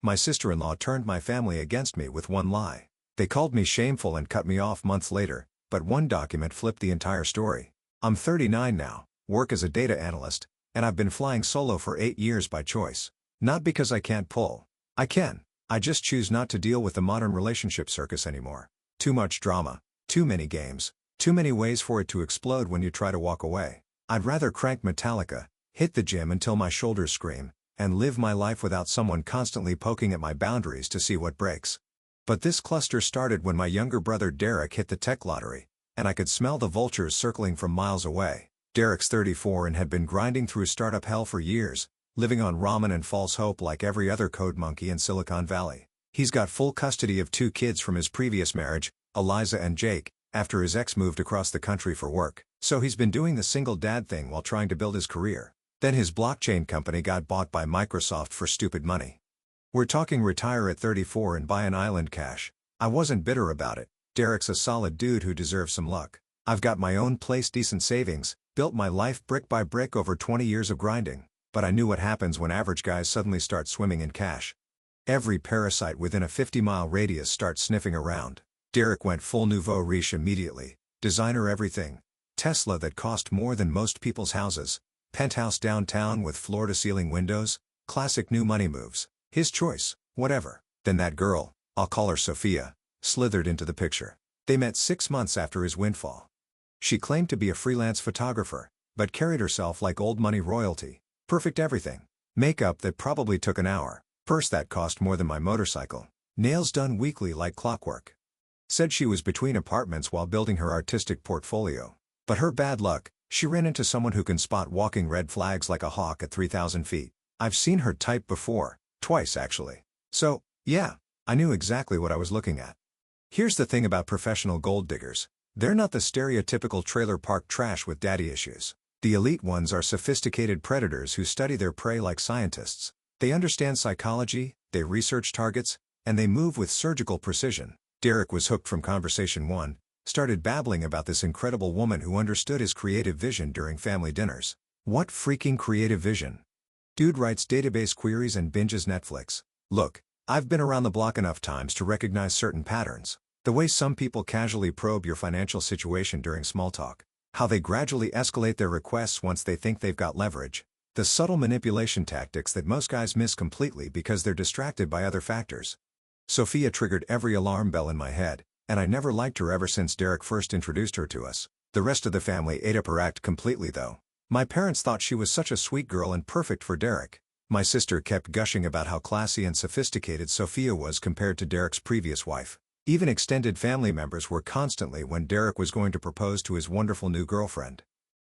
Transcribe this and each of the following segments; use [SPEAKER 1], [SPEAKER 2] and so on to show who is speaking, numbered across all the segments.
[SPEAKER 1] My sister-in-law turned my family against me with one lie. They called me shameful and cut me off months later, but one document flipped the entire story. I'm 39 now, work as a data analyst, and I've been flying solo for 8 years by choice. Not because I can't pull. I can. I just choose not to deal with the modern relationship circus anymore. Too much drama, too many games, too many ways for it to explode when you try to walk away. I'd rather crank Metallica, hit the gym until my shoulders scream, and live my life without someone constantly poking at my boundaries to see what breaks. But this cluster started when my younger brother Derek hit the tech lottery, and I could smell the vultures circling from miles away. Derek's 34 and had been grinding through startup hell for years, living on ramen and false hope like every other code monkey in Silicon Valley. He's got full custody of 2 kids from his previous marriage, Eliza and Jake, after his ex moved across the country for work. So he's been doing the single dad thing while trying to build his career. Then his blockchain company got bought by Microsoft for stupid money. We're talking retire at 34 and buy an island cash. I wasn't bitter about it. Derek's a solid dude who deserves some luck. I've got my own place, decent savings, built my life brick by brick over 20 years of grinding. But I knew what happens when average guys suddenly start swimming in cash. Every parasite within a 50-mile radius starts sniffing around. Derek went full nouveau riche immediately. Designer everything. Tesla that cost more than most people's houses. Penthouse downtown with floor-to-ceiling windows. Classic new money moves. His choice, whatever. Then that girl, I'll call her Sophia, slithered into the picture. They met 6 months after his windfall. She claimed to be a freelance photographer, but carried herself like old money royalty. Perfect everything. Makeup that probably took an hour. Purse that cost more than my motorcycle. Nails done weekly like clockwork. Said she was between apartments while building her artistic portfolio. But her bad luck, she ran into someone who can spot walking red flags like a hawk at 3,000 feet. I've seen her type before, twice actually. So, yeah, I knew exactly what I was looking at. Here's the thing about professional gold diggers. They're not the stereotypical trailer park trash with daddy issues. The elite ones are sophisticated predators who study their prey like scientists. They understand psychology, they research targets, and they move with surgical precision. Derek was hooked from conversation 1, started babbling about this incredible woman who understood his creative vision during family dinners. What freaking creative vision? Dude writes database queries and binges Netflix. Look, I've been around the block enough times to recognize certain patterns. The way some people casually probe your financial situation during small talk. How they gradually escalate their requests once they think they've got leverage. The subtle manipulation tactics that most guys miss completely because they're distracted by other factors. Sophia triggered every alarm bell in my head, and I never liked her ever since Derek first introduced her to us. The rest of the family ate up her act completely though. My parents thought she was such a sweet girl and perfect for Derek. My sister kept gushing about how classy and sophisticated Sophia was compared to Derek's previous wife. Even extended family members were constantly when Derek was going to propose to his wonderful new girlfriend.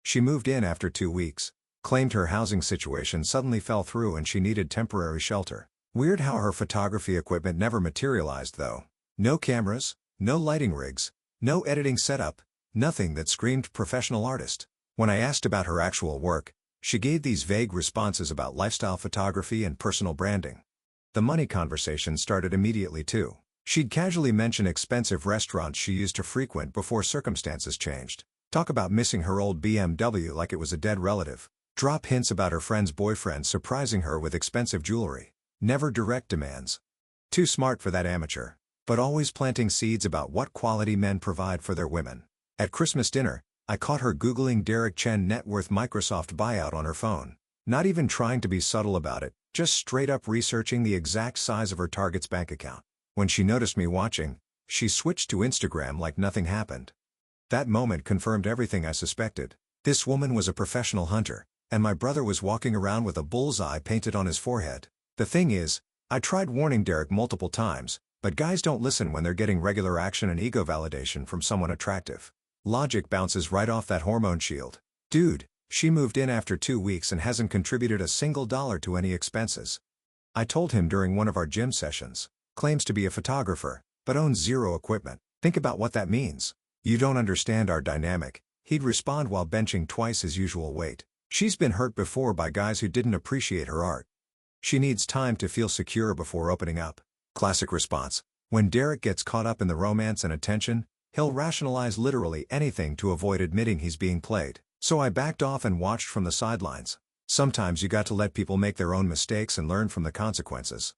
[SPEAKER 1] She moved in after 2 weeks, claimed her housing situation suddenly fell through and she needed temporary shelter. Weird how her photography equipment never materialized though. No cameras, no lighting rigs, no editing setup, nothing that screamed professional artist. When I asked about her actual work, she gave these vague responses about lifestyle photography and personal branding. The money conversation started immediately too. She'd casually mention expensive restaurants she used to frequent before circumstances changed. Talk about missing her old BMW like it was a dead relative. Drop hints about her friend's boyfriend surprising her with expensive jewelry. Never direct demands. Too smart for that amateur. But always planting seeds about what quality men provide for their women. At Christmas dinner, I caught her Googling Derek Chen net worth Microsoft buyout on her phone. Not even trying to be subtle about it, just straight up researching the exact size of her target's bank account. When she noticed me watching, she switched to Instagram like nothing happened. That moment confirmed everything I suspected. This woman was a professional hunter, and my brother was walking around with a bullseye painted on his forehead. The thing is, I tried warning Derek multiple times, but guys don't listen when they're getting regular action and ego validation from someone attractive. Logic bounces right off that hormone shield. Dude, she moved in after 2 weeks and hasn't contributed a single dollar to any expenses. I told him during one of our gym sessions. Claims to be a photographer, but owns zero equipment. Think about what that means. You don't understand our dynamic, he'd respond while benching twice his usual weight. She's been hurt before by guys who didn't appreciate her art. She needs time to feel secure before opening up. Classic response. When Derek gets caught up in the romance and attention, he'll rationalize literally anything to avoid admitting he's being played. So I backed off and watched from the sidelines. Sometimes you got to let people make their own mistakes and learn from the consequences.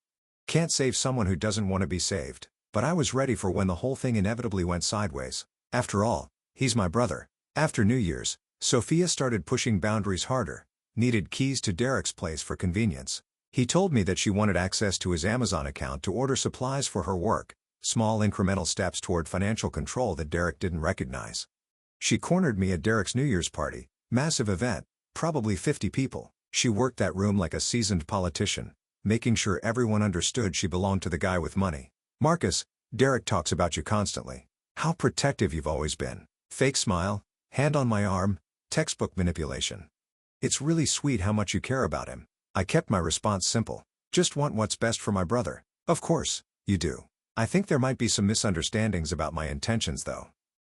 [SPEAKER 1] Can't save someone who doesn't want to be saved. But I was ready for when the whole thing inevitably went sideways. After all, he's my brother. After New Year's, Sophia started pushing boundaries harder. Needed keys to Derek's place for convenience. He told me that she wanted access to his Amazon account to order supplies for her work. Small incremental steps toward financial control that Derek didn't recognize. She cornered me at Derek's New Year's party. Massive event, probably 50 people. She worked that room like a seasoned politician, making sure everyone understood she belonged to the guy with money. Marcus, Derek talks about you constantly. How protective you've always been. Fake smile, hand on my arm, textbook manipulation. It's really sweet how much you care about him. I kept my response simple. Just want what's best for my brother. Of course, you do. I think there might be some misunderstandings about my intentions though.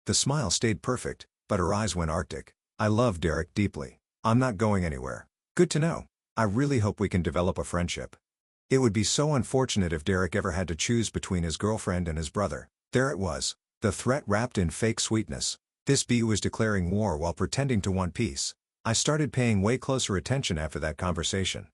[SPEAKER 1] The smile stayed perfect, but her eyes went arctic. I love Derek deeply. I'm not going anywhere. Good to know. I really hope we can develop a friendship. It would be so unfortunate if Derek ever had to choose between his girlfriend and his brother. There it was. The threat wrapped in fake sweetness. This bee was declaring war while pretending to want peace. I started paying way closer attention after that conversation.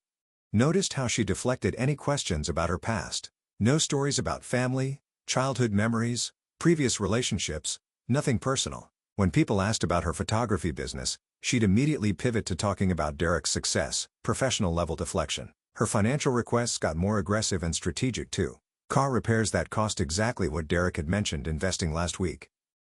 [SPEAKER 1] Noticed how she deflected any questions about her past. No stories about family, childhood memories, previous relationships, nothing personal. When people asked about her photography business, she'd immediately pivot to talking about Derek's success, professional level deflection. Her financial requests got more aggressive and strategic too. Car repairs that cost exactly what Derek had mentioned investing last week.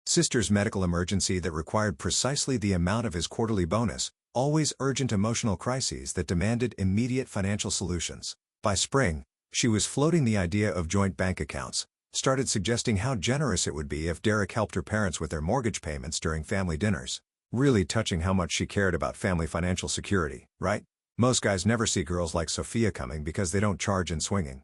[SPEAKER 1] Sister's medical emergency that required precisely the amount of his quarterly bonus, always urgent emotional crises that demanded immediate financial solutions. By spring, she was floating the idea of joint bank accounts, started suggesting how generous it would be if Derek helped her parents with their mortgage payments during family dinners. Really touching how much she cared about family financial security, right? Most guys never see girls like Sophia coming because they don't charge in swinging.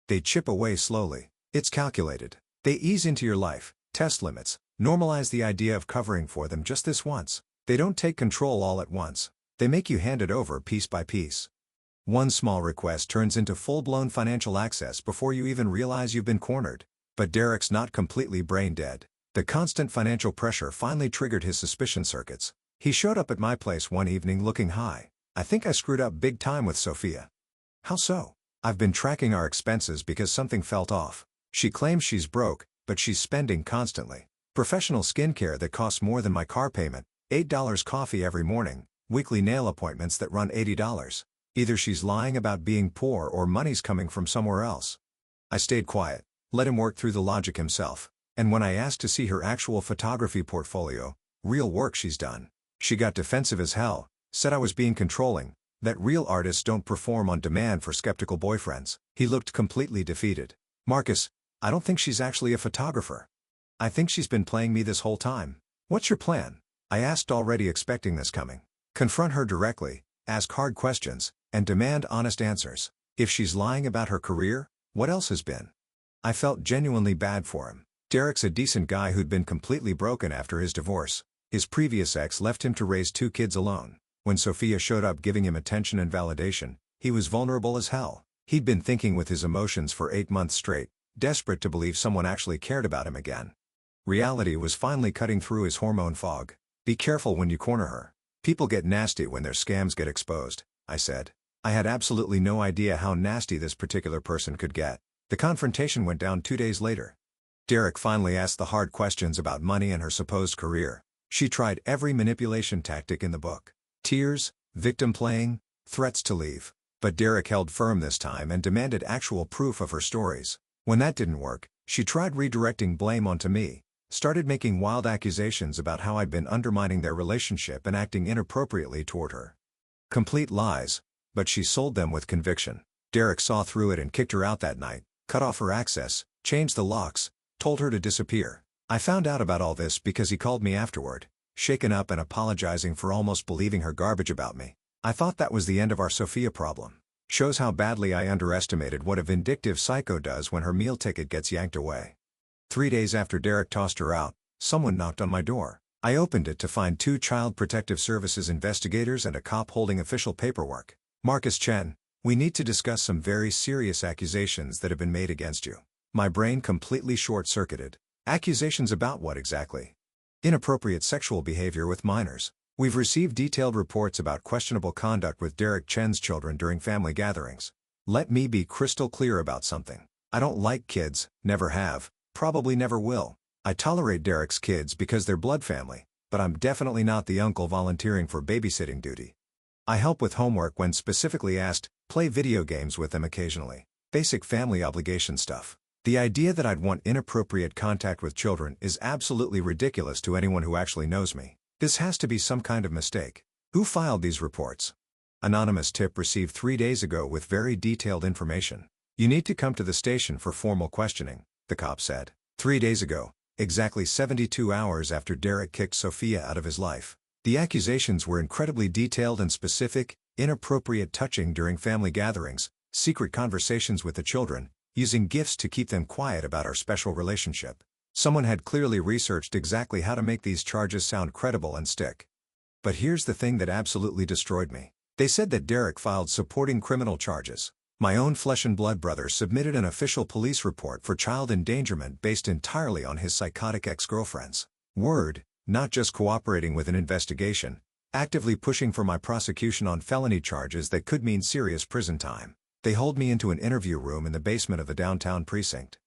[SPEAKER 1] They chip away slowly. It's calculated. They ease into your life, test limits, normalize the idea of covering for them just this once. They don't take control all at once. They make you hand it over piece by piece. One small request turns into full-blown financial access before you even realize you've been cornered. But Derek's not completely brain dead. The constant financial pressure finally triggered his suspicion circuits. He showed up at my place one evening looking high. I think I screwed up big time with Sophia. How so? I've been tracking our expenses because something felt off. She claims she's broke, but she's spending constantly. Professional skincare that costs more than my car payment, $8 coffee every morning, weekly nail appointments that run $80. Either she's lying about being poor or money's coming from somewhere else. I stayed quiet, let him work through the logic himself. And when I asked to see her actual photography portfolio, real work she's done, she got defensive as hell, said I was being controlling, that real artists don't perform on demand for skeptical boyfriends. He looked completely defeated. Marcus, I don't think she's actually a photographer. I think she's been playing me this whole time. What's your plan? I asked, already expecting this coming. Confront her directly, ask hard questions, and demand honest answers. If she's lying about her career, what else has been? I felt genuinely bad for him. Derek's a decent guy who'd been completely broken after his divorce. His previous ex left him to raise 2 kids alone. When Sophia showed up giving him attention and validation, he was vulnerable as hell. He'd been thinking with his emotions for 8 months straight, desperate to believe someone actually cared about him again. Reality was finally cutting through his hormone fog. Be careful when you corner her. People get nasty when their scams get exposed, I said. I had absolutely no idea how nasty this particular person could get. The confrontation went down 2 days later. Derek finally asked the hard questions about money and her supposed career. She tried every manipulation tactic in the book. Tears, victim playing, threats to leave. But Derek held firm this time and demanded actual proof of her stories. When that didn't work, she tried redirecting blame onto me, started making wild accusations about how I'd been undermining their relationship and acting inappropriately toward her. Complete lies, but she sold them with conviction. Derek saw through it and kicked her out that night, cut off her access, changed the locks, told her to disappear. I found out about all this because he called me afterward, shaken up and apologizing for almost believing her garbage about me. I thought that was the end of our Sophia problem. Shows how badly I underestimated what a vindictive psycho does when her meal ticket gets yanked away. 3 days after Derek tossed her out, someone knocked on my door. I opened it to find 2 Child Protective Services investigators and a cop holding official paperwork. Marcus Chen, we need to discuss some very serious accusations that have been made against you. My brain completely short-circuited. Accusations about what exactly? Inappropriate sexual behavior with minors. We've received detailed reports about questionable conduct with Derek Chen's children during family gatherings. Let me be crystal clear about something. I don't like kids, never have, probably never will. I tolerate Derek's kids because they're blood family, but I'm definitely not the uncle volunteering for babysitting duty. I help with homework when specifically asked, play video games with them occasionally. Basic family obligation stuff. The idea that I'd want inappropriate contact with children is absolutely ridiculous to anyone who actually knows me. This has to be some kind of mistake. Who filed these reports? Anonymous tip received 3 days ago with very detailed information. You need to come to the station for formal questioning, the cop said. 3 days ago, exactly 72 hours after Derek kicked Sophia out of his life. The accusations were incredibly detailed and specific: inappropriate touching during family gatherings, secret conversations with the children, using gifts to keep them quiet about our special relationship. Someone had clearly researched exactly how to make these charges sound credible and stick. But here's the thing that absolutely destroyed me. They said that Derek filed supporting criminal charges. My own flesh and blood brother submitted an official police report for child endangerment based entirely on his psychotic ex-girlfriend's word, not just cooperating with an investigation, actively pushing for my prosecution on felony charges that could mean serious prison time. They hauled me into an interview room in the basement of the downtown precinct.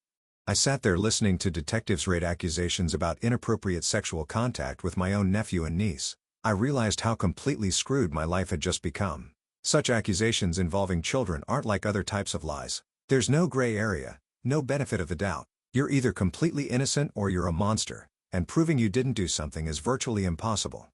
[SPEAKER 1] I sat there listening to detectives rate accusations about inappropriate sexual contact with my own nephew and niece. I realized how completely screwed my life had just become. Such accusations involving children aren't like other types of lies. There's no gray area, no benefit of the doubt. You're either completely innocent or you're a monster, and proving you didn't do something is virtually impossible.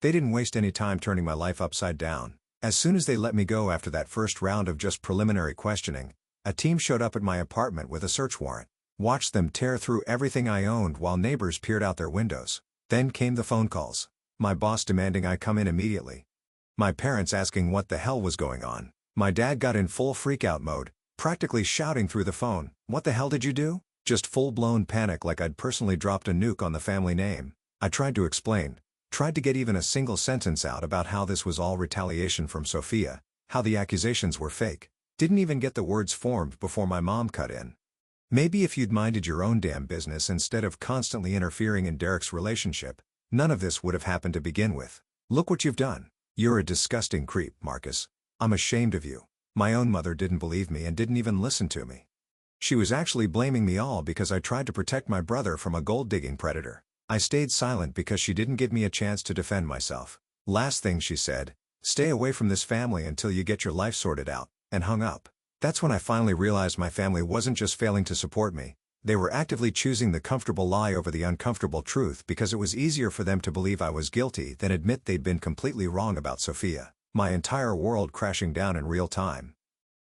[SPEAKER 1] They didn't waste any time turning my life upside down. As soon as they let me go after that first round of just preliminary questioning, a team showed up at my apartment with a search warrant. Watched them tear through everything I owned while neighbors peered out their windows. Then came the phone calls. My boss demanding I come in immediately. My parents asking what the hell was going on. My dad got in full freak-out mode, practically shouting through the phone, "What the hell did you do?" Just full-blown panic like I'd personally dropped a nuke on the family name. I tried to explain. Tried to get even a single sentence out about how this was all retaliation from Sophia, how the accusations were fake. Didn't even get the words formed before my mom cut in. Maybe if you'd minded your own damn business instead of constantly interfering in Derek's relationship, none of this would have happened to begin with. Look what you've done. You're a disgusting creep, Marcus. I'm ashamed of you. My own mother didn't believe me and didn't even listen to me. She was actually blaming me all because I tried to protect my brother from a gold-digging predator. I stayed silent because she didn't give me a chance to defend myself. Last thing she said, "Stay away from this family until you get your life sorted out," and hung up. That's when I finally realized my family wasn't just failing to support me. They were actively choosing the comfortable lie over the uncomfortable truth because it was easier for them to believe I was guilty than admit they'd been completely wrong about Sophia. My entire world crashing down in real time.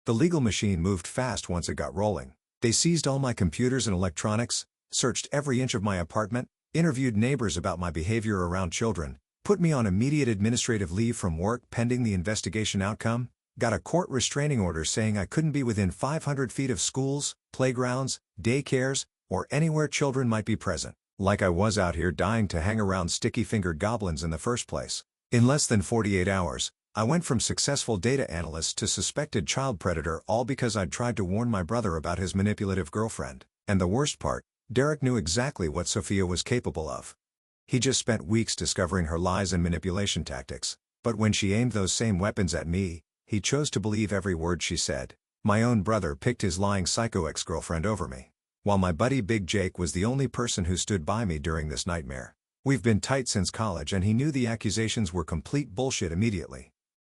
[SPEAKER 1] The legal machine moved fast once it got rolling. They seized all my computers and electronics, searched every inch of my apartment, interviewed neighbors about my behavior around children, put me on immediate administrative leave from work pending the investigation outcome, got a court restraining order saying I couldn't be within 500 feet of schools, playgrounds, daycares, or anywhere children might be present. Like I was out here dying to hang around sticky-fingered goblins in the first place. In less than 48 hours, I went from successful data analyst to suspected child predator, all because I'd tried to warn my brother about his manipulative girlfriend. And the worst part, Derek knew exactly what Sophia was capable of. He just spent weeks discovering her lies and manipulation tactics. But when she aimed those same weapons at me, he chose to believe every word she said. My own brother picked his lying psycho ex-girlfriend over me, while my buddy Big Jake was the only person who stood by me during this nightmare. We've been tight since college and he knew the accusations were complete bullshit immediately.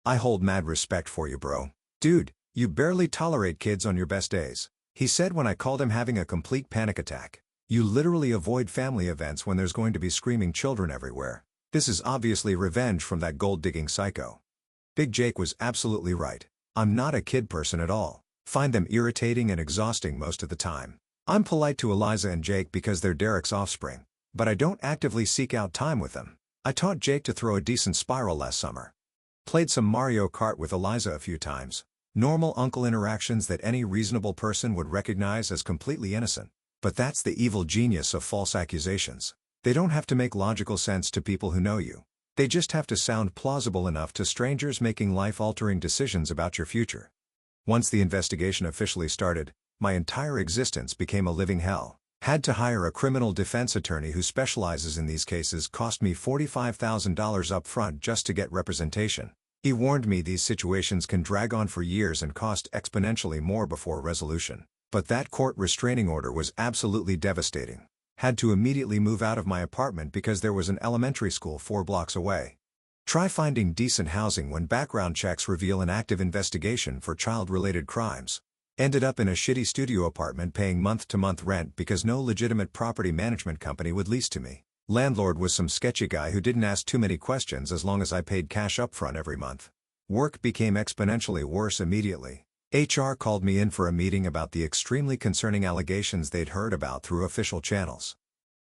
[SPEAKER 1] I hold mad respect for you, bro. Dude, you barely tolerate kids on your best days, he said when I called him having a complete panic attack. You literally avoid family events when there's going to be screaming children everywhere. This is obviously revenge from that gold-digging psycho. Big Jake was absolutely right. I'm not a kid person at all. Find them irritating and exhausting most of the time. I'm polite to Eliza and Jake because they're Derek's offspring, but I don't actively seek out time with them. I taught Jake to throw a decent spiral last summer. Played some Mario Kart with Eliza a few times. Normal uncle interactions that any reasonable person would recognize as completely innocent. But that's the evil genius of false accusations. They don't have to make logical sense to people who know you. They just have to sound plausible enough to strangers making life-altering decisions about your future. Once the investigation officially started, my entire existence became a living hell. Had to hire a criminal defense attorney who specializes in these cases. Cost me $45,000 up front just to get representation. He warned me these situations can drag on for years and cost exponentially more before resolution. But that court restraining order was absolutely devastating. Had to immediately move out of my apartment because there was an elementary school 4 blocks away. Try finding decent housing when background checks reveal an active investigation for child-related crimes. Ended up in a shitty studio apartment paying month-to-month rent because no legitimate property management company would lease to me. Landlord was some sketchy guy who didn't ask too many questions as long as I paid cash upfront every month. Work became exponentially worse immediately. HR called me in for a meeting about the extremely concerning allegations they'd heard about through official channels.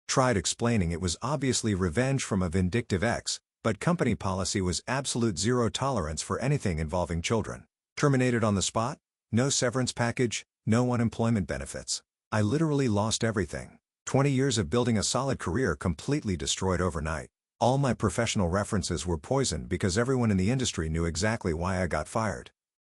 [SPEAKER 1] Tried explaining it was obviously revenge from a vindictive ex, but company policy was absolute zero tolerance for anything involving children. Terminated on the spot? No severance package, no unemployment benefits. I literally lost everything. 20 years of building a solid career completely destroyed overnight. All my professional references were poisoned because everyone in the industry knew exactly why I got fired.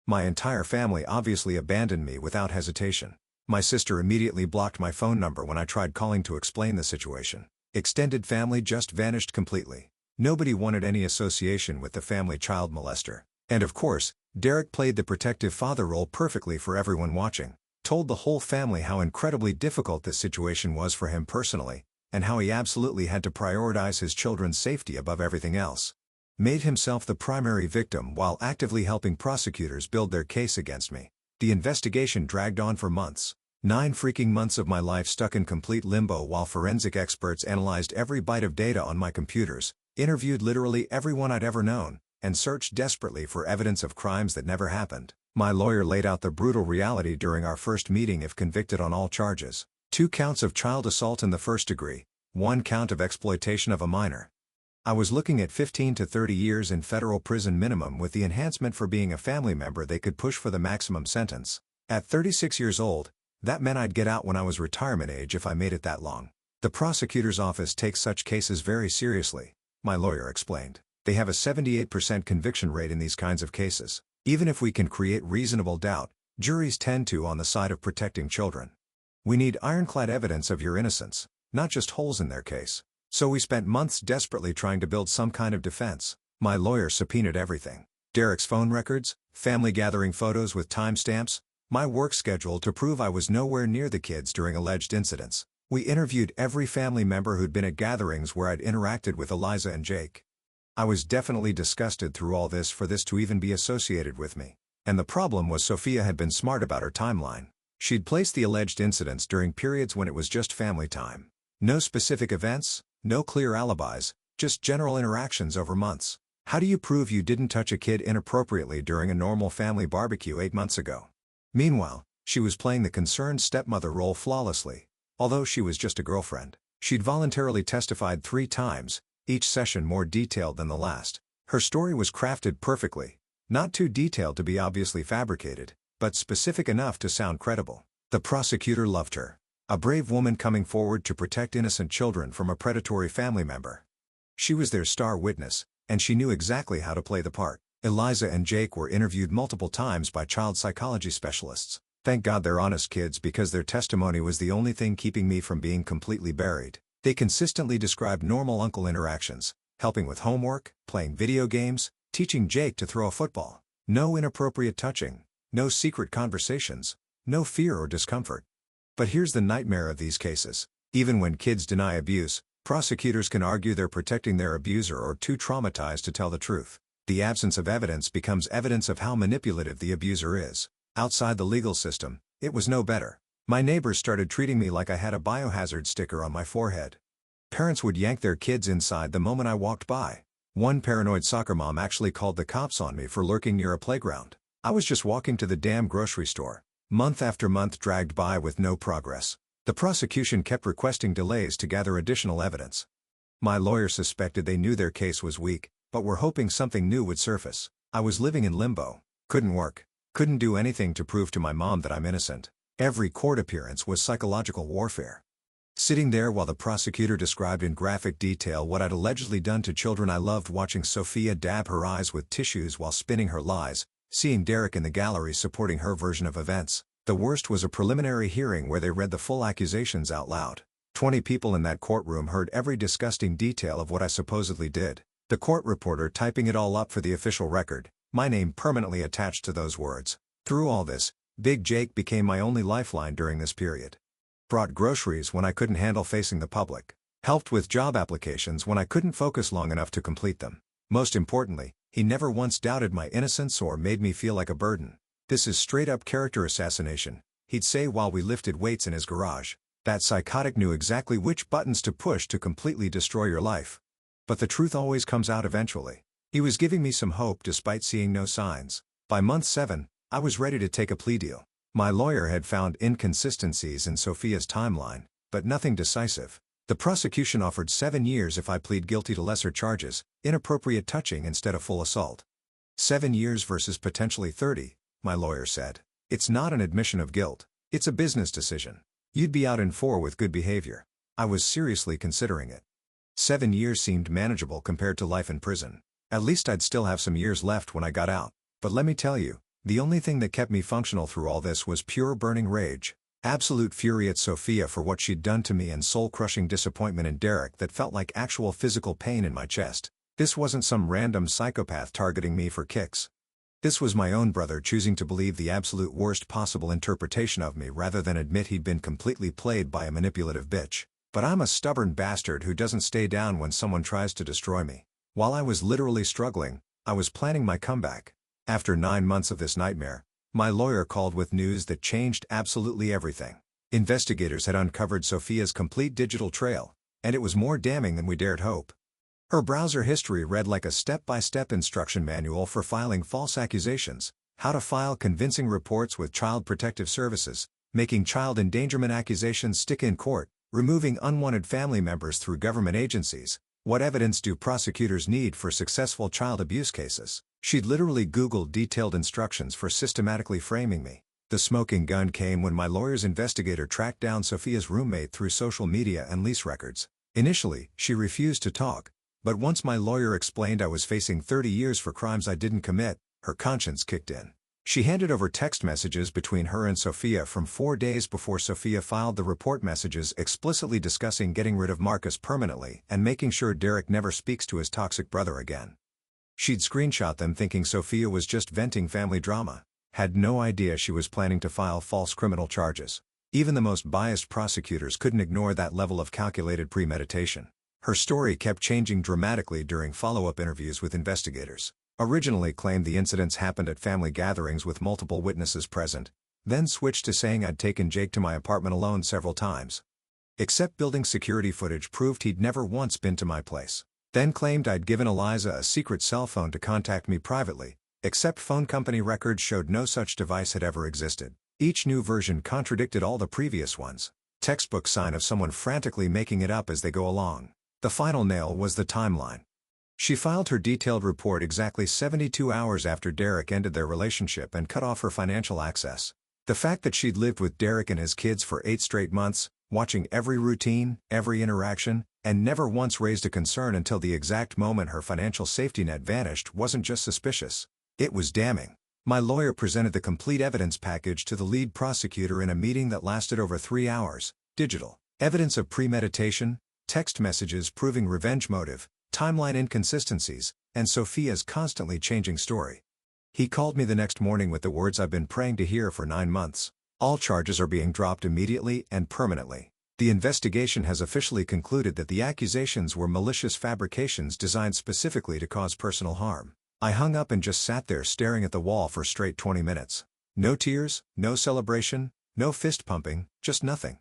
[SPEAKER 1] My entire family obviously abandoned me without hesitation. My sister immediately blocked my phone number when I tried calling to explain the situation. Extended family just vanished completely. Nobody wanted any association with the family child molester. And of course, Derek played the protective father role perfectly for everyone watching. Told the whole family how incredibly difficult this situation was for him personally, and how he absolutely had to prioritize his children's safety above everything else. Made himself the primary victim while actively helping prosecutors build their case against me. The investigation dragged on for months. 9 freaking months of my life stuck in complete limbo while forensic experts analyzed every byte of data on my computers, interviewed literally everyone I'd ever known, and searched desperately for evidence of crimes that never happened. My lawyer laid out the brutal reality during our first meeting if convicted on all charges. 2 counts of child assault in the first degree, 1 count of exploitation of a minor. I was looking at 15 to 30 years in federal prison minimum with the enhancement for being a family member they could push for the maximum sentence. At 36 years old, that meant I'd get out when I was retirement age if I made it that long. The prosecutor's office takes such cases very seriously, my lawyer explained. They have a 78% conviction rate in these kinds of cases. Even if we can create reasonable doubt, juries tend to on the side of protecting children. We need ironclad evidence of your innocence, not just holes in their case. So we spent months desperately trying to build some kind of defense. My lawyer subpoenaed everything. Derek's phone records, family gathering photos with timestamps, my work schedule to prove I was nowhere near the kids during alleged incidents. We interviewed every family member who'd been at gatherings where I'd interacted with Eliza and Jake. I was definitely disgusted through all this for this to even be associated with me. And the problem was Sophia had been smart about her timeline. She'd placed the alleged incidents during periods when it was just family time. No specific events, no clear alibis, just general interactions over months. How do you prove you didn't touch a kid inappropriately during a normal family barbecue 8 months ago? Meanwhile, she was playing the concerned stepmother role flawlessly. Although she was just a girlfriend, she'd voluntarily testified 3 times, each session more detailed than the last. Her story was crafted perfectly, not too detailed to be obviously fabricated, but specific enough to sound credible. The prosecutor loved her. A brave woman coming forward to protect innocent children from a predatory family member. She was their star witness, and she knew exactly how to play the part. Eliza and Jake were interviewed multiple times by child psychology specialists. Thank God they're honest kids because their testimony was the only thing keeping me from being completely buried. They consistently described normal uncle interactions, helping with homework, playing video games, teaching Jake to throw a football. No inappropriate touching, no secret conversations, no fear or discomfort. But here's the nightmare of these cases. Even when kids deny abuse, prosecutors can argue they're protecting their abuser or too traumatized to tell the truth. The absence of evidence becomes evidence of how manipulative the abuser is. Outside the legal system, it was no better. My neighbors started treating me like I had a biohazard sticker on my forehead. Parents would yank their kids inside the moment I walked by. One paranoid soccer mom actually called the cops on me for lurking near a playground. I was just walking to the damn grocery store. Month after month dragged by with no progress. The prosecution kept requesting delays to gather additional evidence. My lawyer suspected they knew their case was weak, but were hoping something new would surface. I was living in limbo. Couldn't work. Couldn't do anything to prove to my mom that I'm innocent. Every court appearance was psychological warfare. Sitting there while the prosecutor described in graphic detail what I'd allegedly done to children I loved, watching Sophia dab her eyes with tissues while spinning her lies, seeing Derek in the gallery supporting her version of events. The worst was a preliminary hearing where they read the full accusations out loud. 20 people in that courtroom heard every disgusting detail of what I supposedly did. The court reporter typing it all up for the official record, my name permanently attached to those words. Through all this, Big Jake became my only lifeline during this period. Brought groceries when I couldn't handle facing the public. Helped with job applications when I couldn't focus long enough to complete them. Most importantly, he never once doubted my innocence or made me feel like a burden. This is straight-up character assassination, he'd say while we lifted weights in his garage. That psychotic knew exactly which buttons to push to completely destroy your life. But the truth always comes out eventually. He was giving me some hope despite seeing no signs. By month 7, I was ready to take a plea deal. My lawyer had found inconsistencies in Sophia's timeline, but nothing decisive. The prosecution offered 7 years if I plead guilty to lesser charges, inappropriate touching instead of full assault. 7 years versus potentially 30, my lawyer said. It's not an admission of guilt, it's a business decision. You'd be out in 4 with good behavior. I was seriously considering it. 7 years seemed manageable compared to life in prison. At least I'd still have some years left when I got out. But let me tell you, the only thing that kept me functional through all this was pure burning rage. Absolute fury at Sophia for what she'd done to me and soul-crushing disappointment in Derek that felt like actual physical pain in my chest. This wasn't some random psychopath targeting me for kicks. This was my own brother choosing to believe the absolute worst possible interpretation of me rather than admit he'd been completely played by a manipulative bitch. But I'm a stubborn bastard who doesn't stay down when someone tries to destroy me. While I was literally struggling, I was planning my comeback. After 9 months of this nightmare, my lawyer called with news that changed absolutely everything. Investigators had uncovered Sophia's complete digital trail, and it was more damning than we dared hope. Her browser history read like a step-by-step instruction manual for filing false accusations, how to file convincing reports with Child Protective Services, making child endangerment accusations stick in court, removing unwanted family members through government agencies. What evidence do prosecutors need for successful child abuse cases? She'd literally Googled detailed instructions for systematically framing me. The smoking gun came when my lawyer's investigator tracked down Sophia's roommate through social media and lease records. Initially, she refused to talk, but once my lawyer explained I was facing 30 years for crimes I didn't commit, her conscience kicked in. She handed over text messages between her and Sophia from 4 days before Sophia filed the report, messages explicitly discussing getting rid of Marcus permanently and making sure Derek never speaks to his toxic brother again. She'd screenshot them thinking Sophia was just venting family drama, had no idea she was planning to file false criminal charges. Even the most biased prosecutors couldn't ignore that level of calculated premeditation. Her story kept changing dramatically during follow-up interviews with investigators. Originally claimed the incidents happened at family gatherings with multiple witnesses present, then switched to saying I'd taken Jake to my apartment alone several times. Except building security footage proved he'd never once been to my place. Then claimed I'd given Eliza a secret cell phone to contact me privately, except phone company records showed no such device had ever existed. Each new version contradicted all the previous ones. Textbook sign of someone frantically making it up as they go along. The final nail was the timeline. She filed her detailed report exactly 72 hours after Derek ended their relationship and cut off her financial access. The fact that she'd lived with Derek and his kids for 8 straight months, watching every routine, every interaction, and never once raised a concern until the exact moment her financial safety net vanished wasn't just suspicious. It was damning. My lawyer presented the complete evidence package to the lead prosecutor in a meeting that lasted over 3 hours. Digital evidence of premeditation, text messages proving revenge motive, timeline inconsistencies, and Sophia's constantly changing story. He called me the next morning with the words I've been praying to hear for 9 months. All charges are being dropped immediately and permanently. The investigation has officially concluded that the accusations were malicious fabrications designed specifically to cause personal harm. I hung up and just sat there staring at the wall for straight 20 minutes. No tears, no celebration, no fist pumping, just nothing.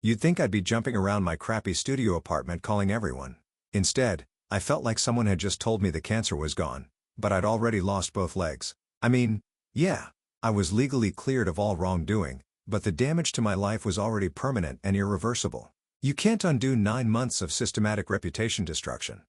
[SPEAKER 1] You'd think I'd be jumping around my crappy studio apartment calling everyone. Instead, I felt like someone had just told me the cancer was gone, but I'd already lost both legs. I mean, yeah, I was legally cleared of all wrongdoing, but the damage to my life was already permanent and irreversible. You can't undo 9 months of systematic reputation destruction.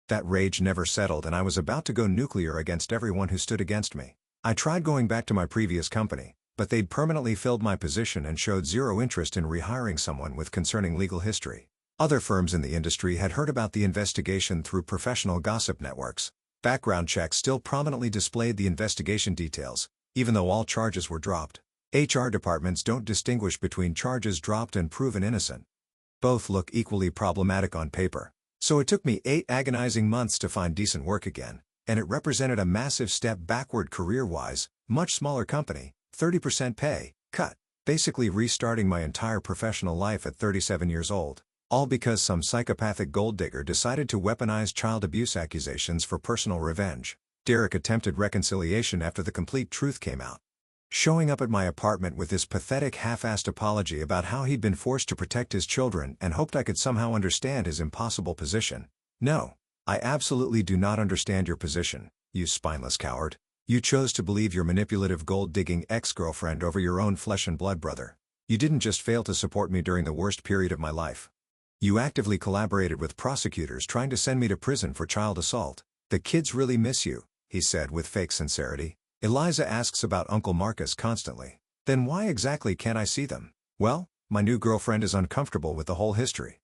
[SPEAKER 1] That rage never settled and I was about to go nuclear against everyone who stood against me. I tried going back to my previous company, but they'd permanently filled my position and showed zero interest in rehiring someone with concerning legal history. Other firms in the industry had heard about the investigation through professional gossip networks. Background checks still prominently displayed the investigation details, even though all charges were dropped. HR departments don't distinguish between charges dropped and proven innocent. Both look equally problematic on paper. So it took me 8 agonizing months to find decent work again, and it represented a massive step backward career-wise, much smaller company, 30% pay cut, basically restarting my entire professional life at 37 years old, all because some psychopathic gold digger decided to weaponize child abuse accusations for personal revenge. Derek attempted reconciliation after the complete truth came out, showing up at my apartment with this pathetic half-assed apology about how he'd been forced to protect his children and hoped I could somehow understand his impossible position. No, I absolutely do not understand your position, you spineless coward. You chose to believe your manipulative gold-digging ex-girlfriend over your own flesh and blood brother. You didn't just fail to support me during the worst period of my life. You actively collaborated with prosecutors trying to send me to prison for child assault. The kids really miss you, he said with fake sincerity. Eliza asks about Uncle Marcus constantly. Then why exactly can't I see them? Well, my new girlfriend is uncomfortable with the whole history.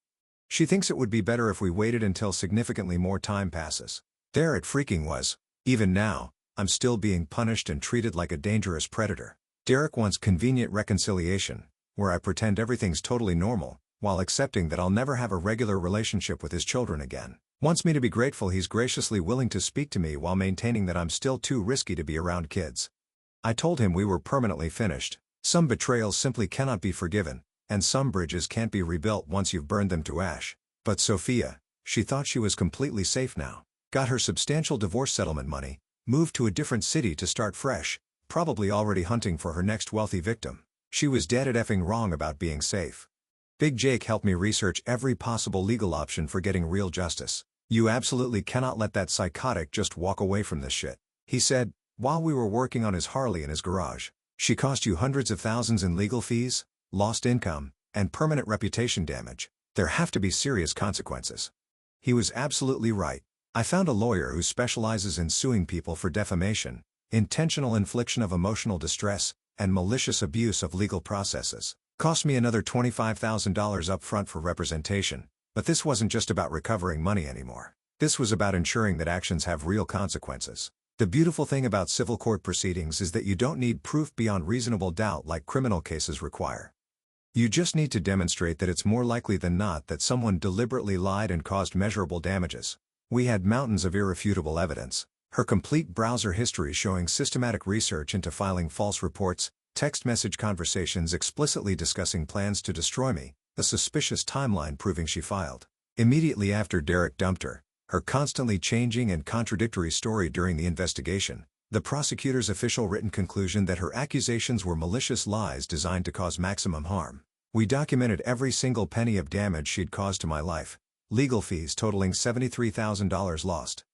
[SPEAKER 1] She thinks it would be better if we waited until significantly more time passes. There it freaking was. Even now, I'm still being punished and treated like a dangerous predator. Derek wants convenient reconciliation, where I pretend everything's totally normal, while accepting that I'll never have a regular relationship with his children again. Wants me to be grateful he's graciously willing to speak to me while maintaining that I'm still too risky to be around kids. I told him we were permanently finished. Some betrayals simply cannot be forgiven, and some bridges can't be rebuilt once you've burned them to ash. But Sophia, she thought she was completely safe now. Got her substantial divorce settlement money, moved to a different city to start fresh, probably already hunting for her next wealthy victim. She was dead at effing wrong about being safe. Big Jake helped me research every possible legal option for getting real justice. You absolutely cannot let that psychotic just walk away from this shit, he said, while we were working on his Harley in his garage. She cost you hundreds of thousands in legal fees, lost income, and permanent reputation damage. There have to be serious consequences. He was absolutely right. I found a lawyer who specializes in suing people for defamation, intentional infliction of emotional distress, and malicious abuse of legal processes. Cost me another $25,000 up front for representation, but this wasn't just about recovering money anymore. This was about ensuring that actions have real consequences. The beautiful thing about civil court proceedings is that you don't need proof beyond reasonable doubt like criminal cases require. You just need to demonstrate that it's more likely than not that someone deliberately lied and caused measurable damages. We had mountains of irrefutable evidence. Her complete browser history showing systematic research into filing false reports, text message conversations explicitly discussing plans to destroy me, a suspicious timeline proving she filed immediately after Derek dumped her, her constantly changing and contradictory story during the investigation, the prosecutor's official written conclusion that her accusations were malicious lies designed to cause maximum harm. We documented every single penny of damage she'd caused to my life. Legal fees totaling $73,000 lost.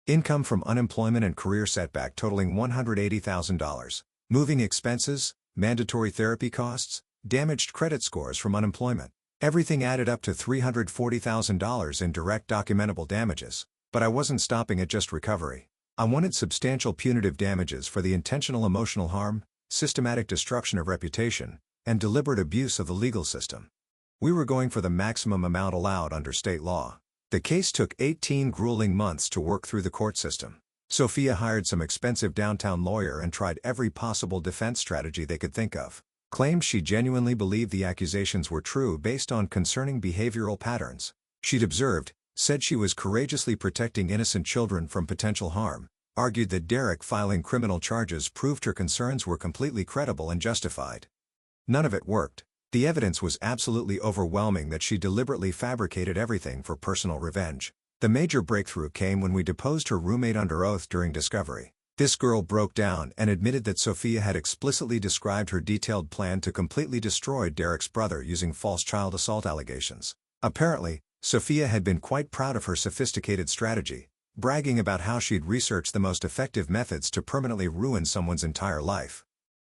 [SPEAKER 1] Income from unemployment and career setback totaling $180,000. Moving expenses, mandatory therapy costs, damaged credit scores from unemployment. Everything added up to $340,000 in direct documentable damages. But I wasn't stopping at just recovery. I wanted substantial punitive damages for the intentional emotional harm, systematic destruction of reputation, and deliberate abuse of the legal system. We were going for the maximum amount allowed under state law. The case took 18 grueling months to work through the court system. Sophia hired some expensive downtown lawyer and tried every possible defense strategy they could think of. Claimed she genuinely believed the accusations were true based on concerning behavioral patterns she'd observed, said she was courageously protecting innocent children from potential harm, argued that Derek filing criminal charges proved her concerns were completely credible and justified. None of it worked. The evidence was absolutely overwhelming that she deliberately fabricated everything for personal revenge. The major breakthrough came when we deposed her roommate under oath during discovery. This girl broke down and admitted that Sophia had explicitly described her detailed plan to completely destroy Derek's brother using false child assault allegations. Apparently, Sophia had been quite proud of her sophisticated strategy, bragging about how she'd researched the most effective methods to permanently ruin someone's entire life.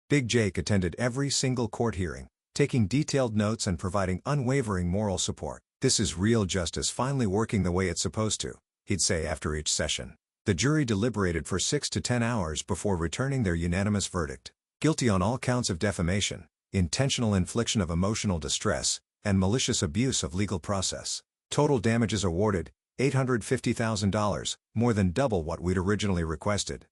[SPEAKER 1] Big Jake attended every single court hearing, taking detailed notes and providing unwavering moral support. "This is real justice finally working the way it's supposed to," he'd say after each session. The jury deliberated for 6 to 10 hours before returning their unanimous verdict. Guilty on all counts of defamation, intentional infliction of emotional distress, and malicious abuse of legal process. Total damages awarded, $850,000, more than double what we'd originally requested.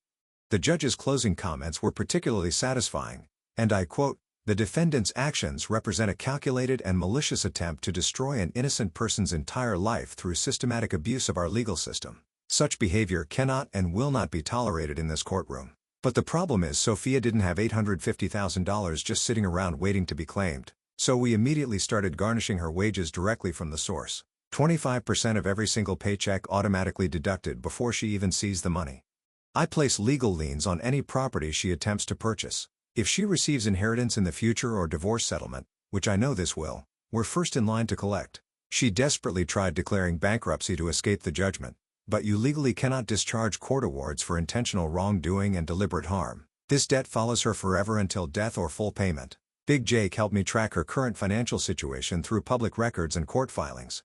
[SPEAKER 1] The judge's closing comments were particularly satisfying, and I quote, The defendant's actions represent a calculated and malicious attempt to destroy an innocent person's entire life through systematic abuse of our legal system. Such behavior cannot and will not be tolerated in this courtroom. But the problem is Sophia didn't have $850,000 just sitting around waiting to be claimed, so we immediately started garnishing her wages directly from the source. 25% of every single paycheck automatically deducted before she even sees the money. I place legal liens on any property she attempts to purchase. If she receives inheritance in the future or divorce settlement, which I know this will, we're first in line to collect. She desperately tried declaring bankruptcy to escape the judgment, but you legally cannot discharge court awards for intentional wrongdoing and deliberate harm. This debt follows her forever until death or full payment. Big Jake helped me track her current financial situation through public records and court filings.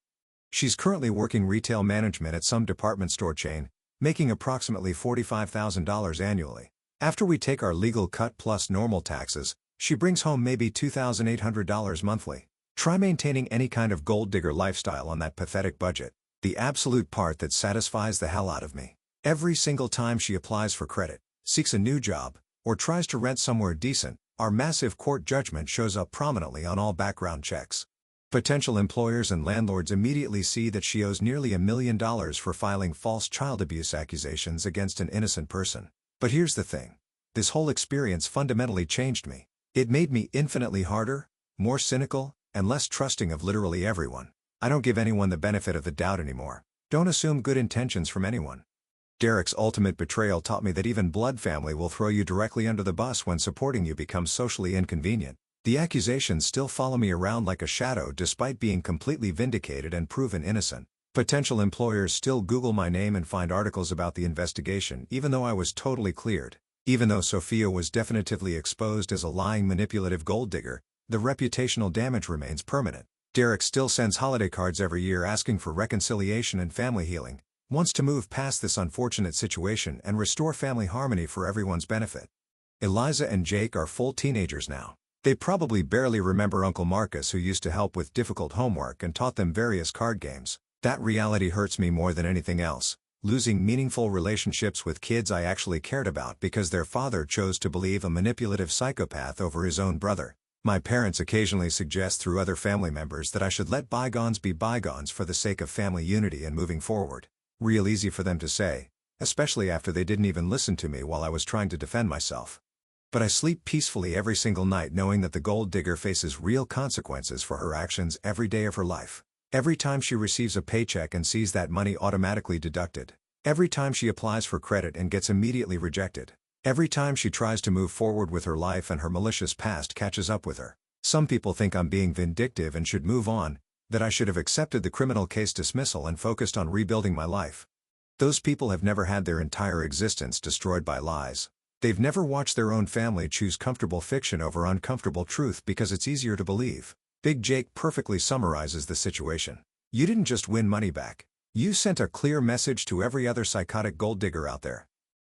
[SPEAKER 1] She's currently working retail management at some department store chain, making approximately $45,000 annually. After we take our legal cut plus normal taxes, she brings home maybe $2,800 monthly. Try maintaining any kind of gold digger lifestyle on that pathetic budget. The absolute part that satisfies the hell out of me. Every single time she applies for credit, seeks a new job, or tries to rent somewhere decent, our massive court judgment shows up prominently on all background checks. Potential employers and landlords immediately see that she owes nearly $1 million for filing false child abuse accusations against an innocent person. But here's the thing. This whole experience fundamentally changed me. It made me infinitely harder, more cynical, and less trusting of literally everyone. I don't give anyone the benefit of the doubt anymore. Don't assume good intentions from anyone. Derek's ultimate betrayal taught me that even blood family will throw you directly under the bus when supporting you becomes socially inconvenient. The accusations still follow me around like a shadow despite being completely vindicated and proven innocent. Potential employers still Google my name and find articles about the investigation even though I was totally cleared. Even though Sophia was definitively exposed as a lying manipulative gold digger, the reputational damage remains permanent. Derek still sends holiday cards every year asking for reconciliation and family healing, wants to move past this unfortunate situation and restore family harmony for everyone's benefit. Eliza and Jake are full teenagers now. They probably barely remember Uncle Marcus who used to help with difficult homework and taught them various card games. That reality hurts me more than anything else, losing meaningful relationships with kids I actually cared about because their father chose to believe a manipulative psychopath over his own brother. My parents occasionally suggest through other family members that I should let bygones be bygones for the sake of family unity and moving forward. Real easy for them to say, especially after they didn't even listen to me while I was trying to defend myself. But I sleep peacefully every single night knowing that the gold digger faces real consequences for her actions every day of her life. Every time she receives a paycheck and sees that money automatically deducted. Every time she applies for credit and gets immediately rejected. Every time she tries to move forward with her life and her malicious past catches up with her. Some people think I'm being vindictive and should move on, that I should have accepted the criminal case dismissal and focused on rebuilding my life. Those people have never had their entire existence destroyed by lies. They've never watched their own family choose comfortable fiction over uncomfortable truth because it's easier to believe. Big Jake perfectly summarizes the situation. You didn't just win money back. You sent a clear message to every other psychotic gold digger out there.